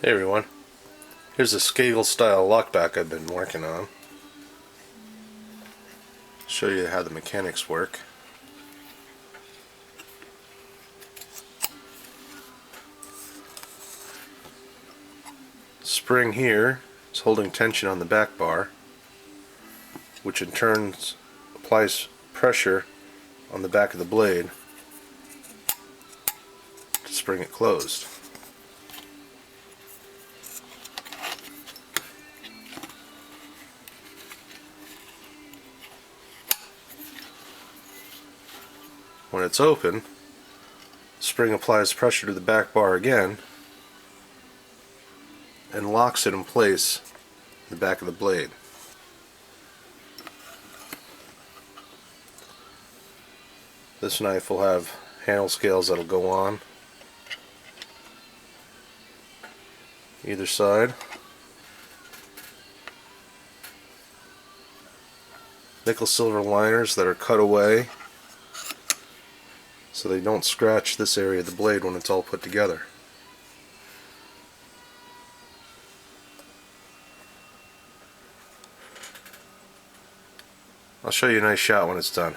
Hey everyone, here's a Skagel style lockback I've been working on. Show you how the mechanics work. Spring here is holding tension on the back bar, which in turn applies pressure on the back of the blade to spring it closed. When it's open, spring applies pressure to the back bar again and locks it in place in the back of the blade. This knife will have handle scales that'll go on either side. Nickel silver liners that are cut away so they don't scratch this area of the blade when it's all put together. I'll show you a nice shot when it's done.